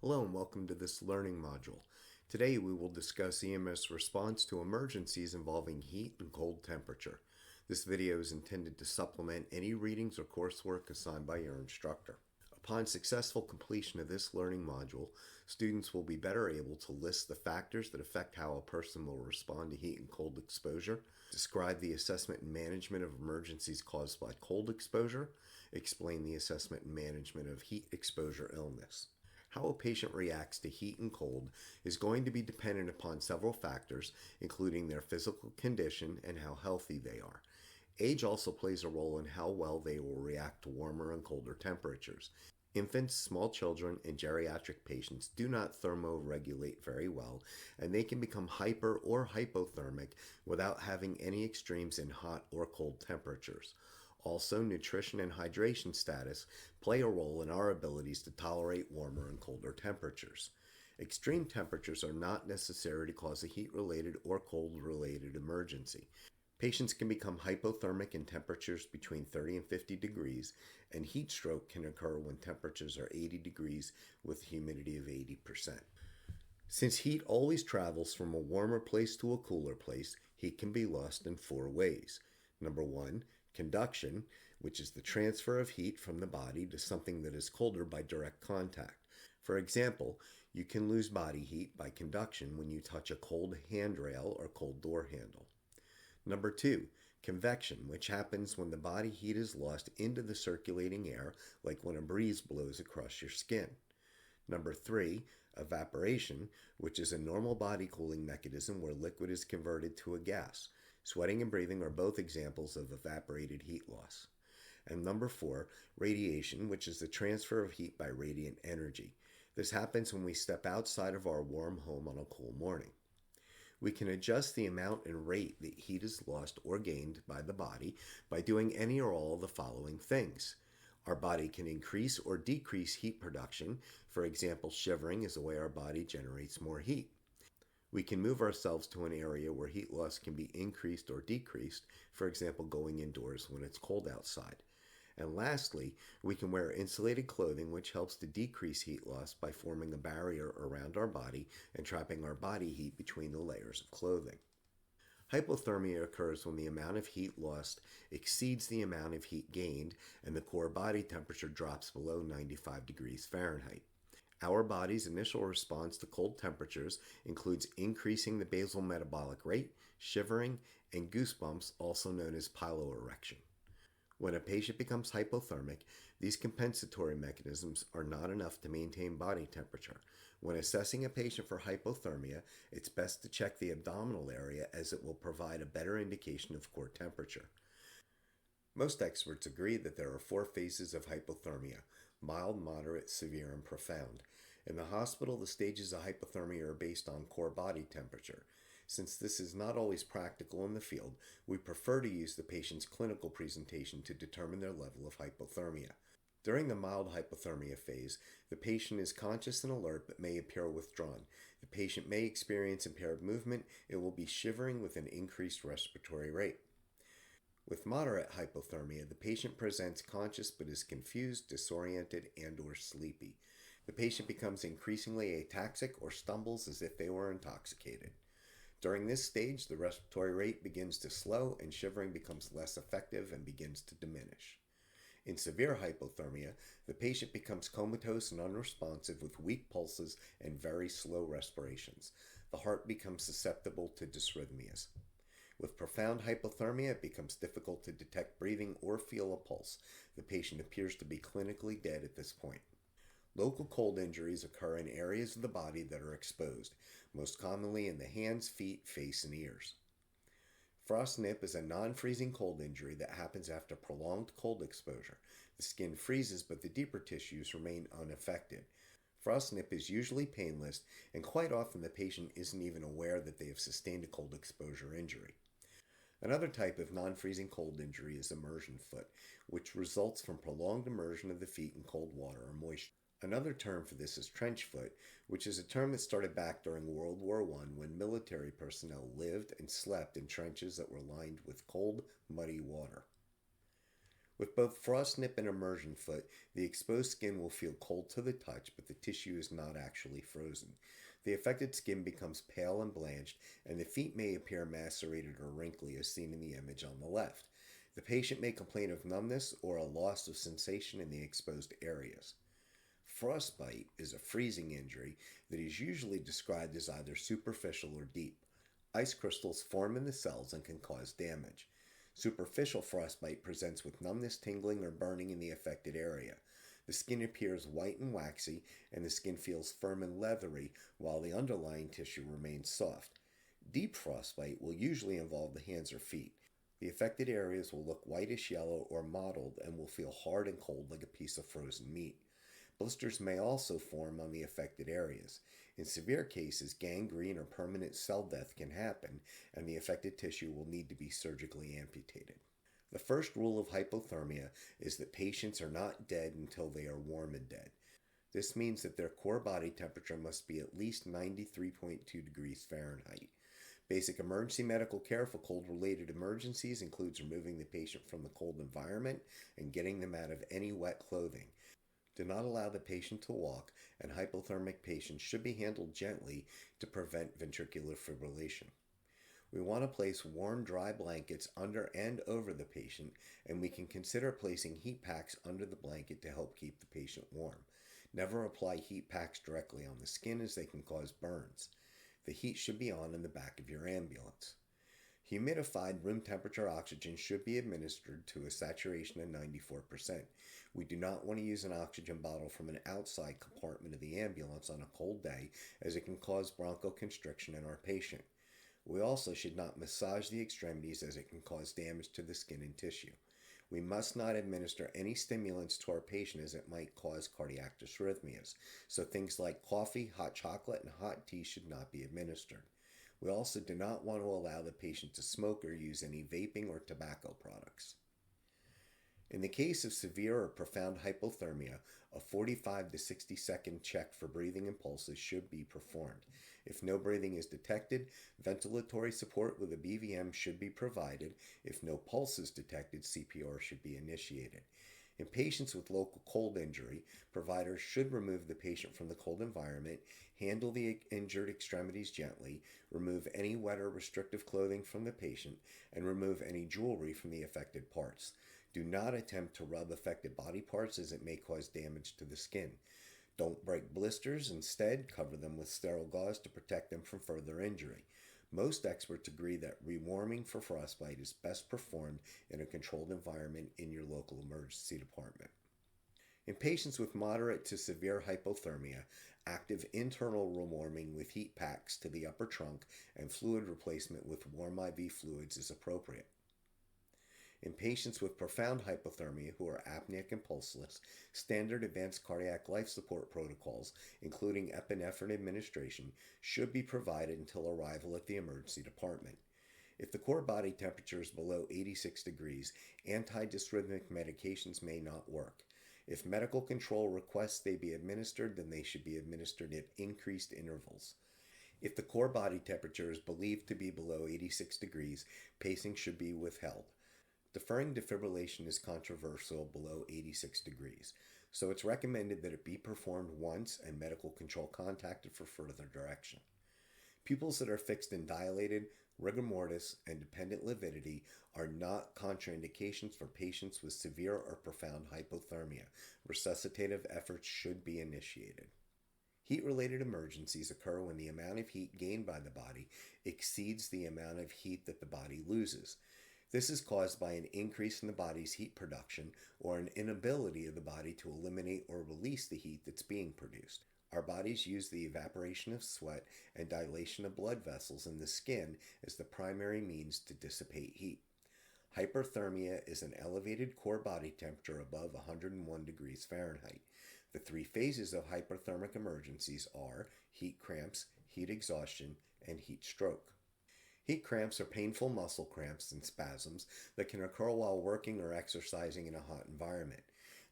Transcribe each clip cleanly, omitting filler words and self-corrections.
Hello and welcome to this learning module. Today we will discuss EMS response to emergencies involving heat and cold temperature. This video is intended to supplement any readings or coursework assigned by your instructor. Upon successful completion of this learning module, students will be better able to list the factors that affect how a person will respond to heat and cold exposure, describe the assessment and management of emergencies caused by cold exposure, explain the assessment and management of heat exposure illness. How a patient reacts to heat and cold is going to be dependent upon several factors, including their physical condition and how healthy they are. Age also plays a role in how well they will react to warmer and colder temperatures. Infants, small children, and geriatric patients do not thermoregulate very well, and they can become hyper or hypothermic without having any extremes in hot or cold temperatures. Also, nutrition and hydration status play a role in our abilities to tolerate warmer and colder temperatures. Extreme temperatures are not necessary to cause a heat-related or cold-related emergency. Patients can become hypothermic in temperatures between 30 and 50 degrees, and heat stroke can occur when temperatures are 80 degrees with humidity of 80%. Since heat always travels from a warmer place to a cooler place, heat can be lost in four ways. Number one, conduction, which is the transfer of heat from the body to something that is colder by direct contact. For example, you can lose body heat by conduction when you touch a cold handrail or cold door handle. Number two, convection, which happens when the body heat is lost into the circulating air, like when a breeze blows across your skin. Number three, evaporation, which is a normal body cooling mechanism where liquid is converted to a gas. Sweating and breathing are both examples of evaporated heat loss. And number four, radiation, which is the transfer of heat by radiant energy. This happens when we step outside of our warm home on a cool morning. We can adjust the amount and rate that heat is lost or gained by the body by doing any or all of the following things. Our body can increase or decrease heat production. For example, shivering is the way our body generates more heat. We can move ourselves to an area where heat loss can be increased or decreased, for example, going indoors when it's cold outside. And lastly, we can wear insulated clothing, which helps to decrease heat loss by forming a barrier around our body and trapping our body heat between the layers of clothing. Hypothermia occurs when the amount of heat lost exceeds the amount of heat gained and the core body temperature drops below 95 degrees Fahrenheit. Our body's initial response to cold temperatures includes increasing the basal metabolic rate, shivering, and goosebumps, also known as piloerection. When a patient becomes hypothermic, these compensatory mechanisms are not enough to maintain body temperature. When assessing a patient for hypothermia, it's best to check the abdominal area as it will provide a better indication of core temperature. Most experts agree that there are four phases of hypothermia: mild, moderate, severe, and profound. In the hospital, the stages of hypothermia are based on core body temperature. Since this is not always practical in the field, we prefer to use the patient's clinical presentation to determine their level of hypothermia. During the mild hypothermia phase, the patient is conscious and alert but may appear withdrawn. The patient may experience impaired movement. It will be shivering with an increased respiratory rate. With moderate hypothermia, the patient presents conscious but is confused, disoriented, and/or sleepy. The patient becomes increasingly ataxic or stumbles as if they were intoxicated. During this stage, the respiratory rate begins to slow and shivering becomes less effective and begins to diminish. In severe hypothermia, the patient becomes comatose and unresponsive with weak pulses and very slow respirations. The heart becomes susceptible to dysrhythmias. With profound hypothermia, it becomes difficult to detect breathing or feel a pulse. The patient appears to be clinically dead at this point. Local cold injuries occur in areas of the body that are exposed, most commonly in the hands, feet, face, and ears. Frostnip is a non-freezing cold injury that happens after prolonged cold exposure. The skin freezes, but the deeper tissues remain unaffected. Frostnip is usually painless, and quite often the patient isn't even aware that they have sustained a cold exposure injury. Another type of non-freezing cold injury is immersion foot, which results from prolonged immersion of the feet in cold water or moisture. Another term for this is trench foot, which is a term that started back during World War I when military personnel lived and slept in trenches that were lined with cold, muddy water. With both frost nip and immersion foot, the exposed skin will feel cold to the touch, but the tissue is not actually frozen. The affected skin becomes pale and blanched, and the feet may appear macerated or wrinkly as seen in the image on the left. The patient may complain of numbness or a loss of sensation in the exposed areas. Frostbite is a freezing injury that is usually described as either superficial or deep. Ice crystals form in the cells and can cause damage. Superficial frostbite presents with numbness, tingling, or burning in the affected area. The skin appears white and waxy, and the skin feels firm and leathery, while the underlying tissue remains soft. Deep frostbite will usually involve the hands or feet. The affected areas will look whitish yellow or mottled and will feel hard and cold like a piece of frozen meat. Blisters may also form on the affected areas. In severe cases, gangrene or permanent cell death can happen, and the affected tissue will need to be surgically amputated. The first rule of hypothermia is that patients are not dead until they are warm and dead. This means that their core body temperature must be at least 93.2 degrees Fahrenheit. Basic emergency medical care for cold-related emergencies includes removing the patient from the cold environment and getting them out of any wet clothing. Do not allow the patient to walk, and hypothermic patients should be handled gently to prevent ventricular fibrillation. We want to place warm, dry blankets under and over the patient, and we can consider placing heat packs under the blanket to help keep the patient warm. Never apply heat packs directly on the skin as they can cause burns. The heat should be on in the back of your ambulance. Humidified room temperature oxygen should be administered to a saturation of 94%. We do not want to use an oxygen bottle from an outside compartment of the ambulance on a cold day, as it can cause bronchoconstriction in our patient. We also should not massage the extremities, as it can cause damage to the skin and tissue. We must not administer any stimulants to our patient, as it might cause cardiac dysrhythmias, so things like coffee, hot chocolate, and hot tea should not be administered. We also do not want to allow the patient to smoke or use any vaping or tobacco products. In the case of severe or profound hypothermia, a 45 to 60 second check for breathing and pulses should be performed. If no breathing is detected, ventilatory support with a BVM should be provided. If no pulse is detected, CPR should be initiated. In patients with local cold injury, providers should remove the patient from the cold environment, handle the injured extremities gently, remove any wet or restrictive clothing from the patient, and remove any jewelry from the affected parts. Do not attempt to rub affected body parts, as it may cause damage to the skin. Don't break blisters. Instead, cover them with sterile gauze to protect them from further injury. Most experts agree that rewarming for frostbite is best performed in a controlled environment in your local emergency department. In patients with moderate to severe hypothermia, active internal rewarming with heat packs to the upper trunk and fluid replacement with warm IV fluids is appropriate. In patients with profound hypothermia who are apneic and pulseless, standard advanced cardiac life support protocols, including epinephrine administration, should be provided until arrival at the emergency department. If the core body temperature is below 86 degrees, antidysrhythmic medications may not work. If medical control requests they be administered, then they should be administered at increased intervals. If the core body temperature is believed to be below 86 degrees, pacing should be withheld. Deferring defibrillation is controversial below 86 degrees, so it's recommended that it be performed once and medical control contacted for further direction. Pupils that are fixed and dilated, rigor mortis, and dependent lividity are not contraindications for patients with severe or profound hypothermia. Resuscitative efforts should be initiated. Heat-related emergencies occur when the amount of heat gained by the body exceeds the amount of heat that the body loses. This is caused by an increase in the body's heat production or an inability of the body to eliminate or release the heat that's being produced. Our bodies use the evaporation of sweat and dilation of blood vessels in the skin as the primary means to dissipate heat. Hyperthermia is an elevated core body temperature above 101 degrees Fahrenheit. The three phases of hyperthermic emergencies are heat cramps, heat exhaustion, and heat stroke. Heat cramps are painful muscle cramps and spasms that can occur while working or exercising in a hot environment.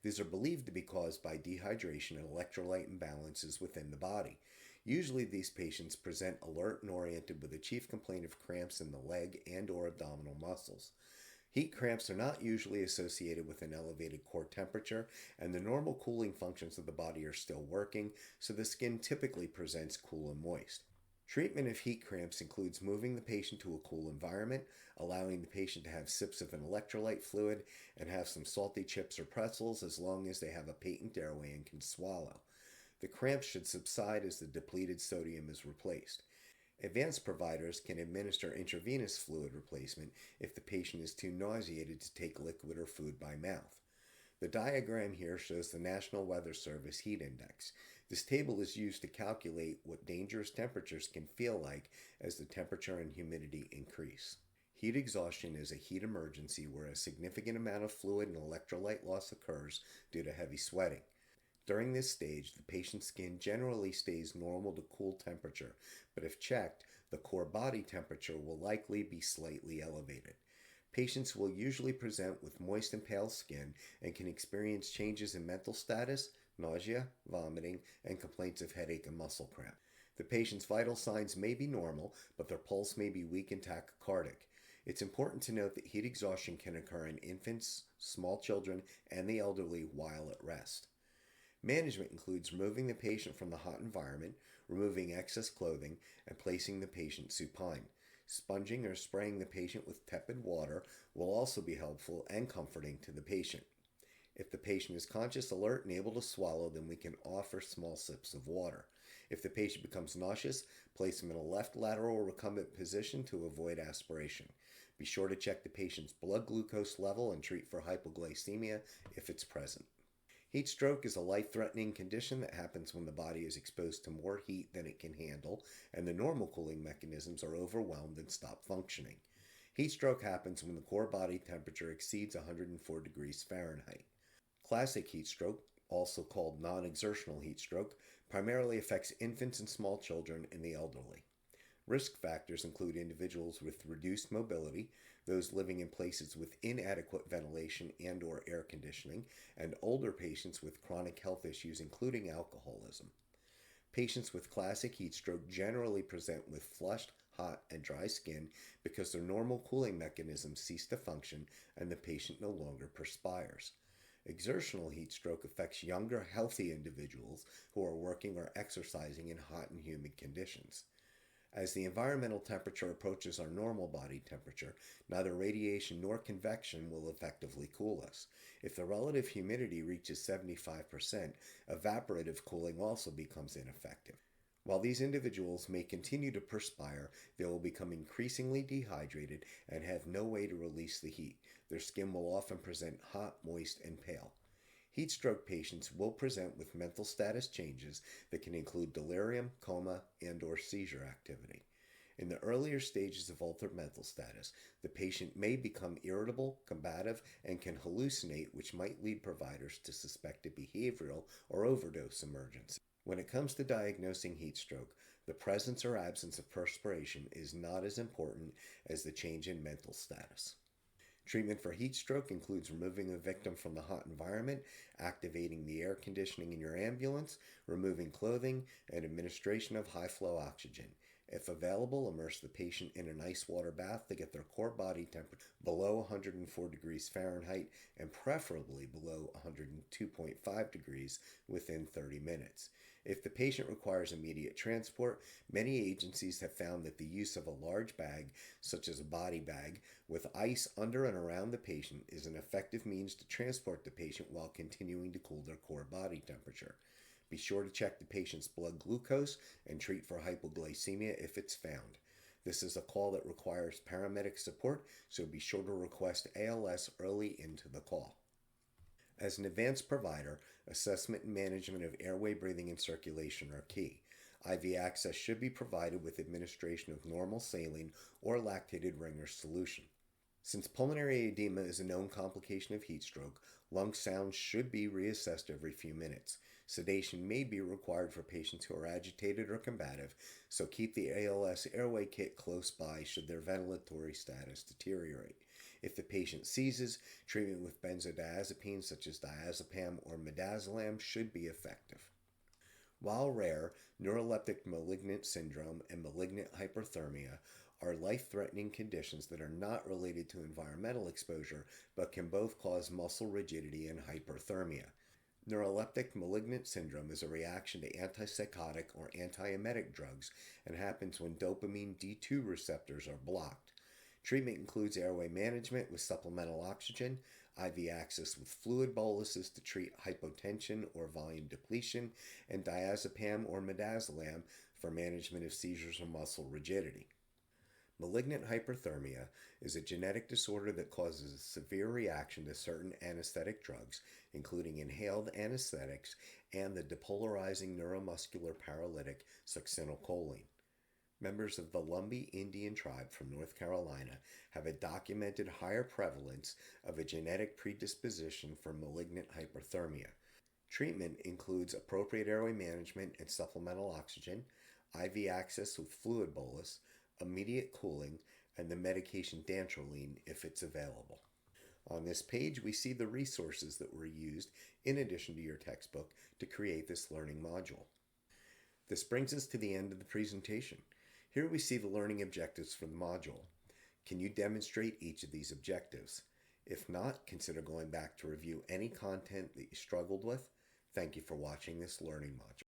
These are believed to be caused by dehydration and electrolyte imbalances within the body. Usually these patients present alert and oriented with a chief complaint of cramps in the leg and or abdominal muscles. Heat cramps are not usually associated with an elevated core temperature, and the normal cooling functions of the body are still working, so the skin typically presents cool and moist. Treatment of heat cramps includes moving the patient to a cool environment, allowing the patient to have sips of an electrolyte fluid, and have some salty chips or pretzels as long as they have a patent airway and can swallow. The cramps should subside as the depleted sodium is replaced. Advanced providers can administer intravenous fluid replacement if the patient is too nauseated to take liquid or food by mouth. The diagram here shows the National Weather Service heat index. This table is used to calculate what dangerous temperatures can feel like as the temperature and humidity increase. Heat exhaustion is a heat emergency where a significant amount of fluid and electrolyte loss occurs due to heavy sweating. During this stage, the patient's skin generally stays normal to cool temperature, but if checked, the core body temperature will likely be slightly elevated. Patients will usually present with moist and pale skin and can experience changes in mental status, nausea, vomiting, and complaints of headache and muscle cramp. The patient's vital signs may be normal, but their pulse may be weak and tachycardic. It's important to note that heat exhaustion can occur in infants, small children, and the elderly while at rest. Management includes removing the patient from the hot environment, removing excess clothing, and placing the patient supine. Sponging or spraying the patient with tepid water will also be helpful and comforting to the patient. If the patient is conscious, alert, and able to swallow, then we can offer small sips of water. If the patient becomes nauseous, place them in a left lateral recumbent position to avoid aspiration. Be sure to check the patient's blood glucose level and treat for hypoglycemia if it's present. Heat stroke is a life-threatening condition that happens when the body is exposed to more heat than it can handle and the normal cooling mechanisms are overwhelmed and stop functioning. Heat stroke happens when the core body temperature exceeds 104 degrees Fahrenheit. Classic heat stroke, also called non-exertional heat stroke, primarily affects infants and small children and the elderly. Risk factors include individuals with reduced mobility, those living in places with inadequate ventilation and or air conditioning, and older patients with chronic health issues including alcoholism. Patients with classic heat stroke generally present with flushed, hot, and dry skin because their normal cooling mechanisms cease to function and the patient no longer perspires. Exertional heat stroke affects younger, healthy individuals who are working or exercising in hot and humid conditions. As the environmental temperature approaches our normal body temperature, neither radiation nor convection will effectively cool us. If the relative humidity reaches 75%, evaporative cooling also becomes ineffective. While these individuals may continue to perspire, they will become increasingly dehydrated and have no way to release the heat. Their skin will often present hot, moist, and pale. Heat stroke patients will present with mental status changes that can include delirium, coma, and/or seizure activity. In the earlier stages of altered mental status, the patient may become irritable, combative, and can hallucinate, which might lead providers to suspect a behavioral or overdose emergency. When it comes to diagnosing heat stroke, the presence or absence of perspiration is not as important as the change in mental status. Treatment for heat stroke includes removing the victim from the hot environment, activating the air conditioning in your ambulance, removing clothing, and administration of high-flow oxygen. If available, immerse the patient in an ice water bath to get their core body temperature below 104 degrees Fahrenheit and preferably below 102.5 degrees within 30 minutes. If the patient requires immediate transport, many agencies have found that the use of a large bag, such as a body bag, with ice under and around the patient is an effective means to transport the patient while continuing to cool their core body temperature. Be sure to check the patient's blood glucose and treat for hypoglycemia if it's found. This is a call that requires paramedic support, so be sure to request ALS early into the call. As an advanced provider, assessment and management of airway, breathing, and circulation are key. IV access should be provided with administration of normal saline or lactated Ringer solution. Since pulmonary edema is a known complication of heat stroke, lung sounds should be reassessed every few minutes. Sedation may be required for patients who are agitated or combative, so keep the ALS airway kit close by should their ventilatory status deteriorate. If the patient seizes, treatment with benzodiazepines such as diazepam or midazolam should be effective. While rare, neuroleptic malignant syndrome and malignant hyperthermia are life-threatening conditions that are not related to environmental exposure but can both cause muscle rigidity and hyperthermia. Neuroleptic malignant syndrome is a reaction to antipsychotic or antiemetic drugs and happens when dopamine D2 receptors are blocked. Treatment includes airway management with supplemental oxygen, IV access with fluid boluses to treat hypotension or volume depletion, and diazepam or midazolam for management of seizures or muscle rigidity. Malignant hyperthermia is a genetic disorder that causes a severe reaction to certain anesthetic drugs, including inhaled anesthetics and the depolarizing neuromuscular paralytic succinylcholine. Members of the Lumbee Indian tribe from North Carolina have a documented higher prevalence of a genetic predisposition for malignant hyperthermia. Treatment includes appropriate airway management and supplemental oxygen, IV access with fluid bolus, immediate cooling, and the medication dantrolene if it's available. On this page, we see the resources that were used in addition to your textbook to create this learning module. This brings us to the end of the presentation. Here we see the learning objectives for the module. Can you demonstrate each of these objectives? If not, consider going back to review any content that you struggled with. Thank you for watching this learning module.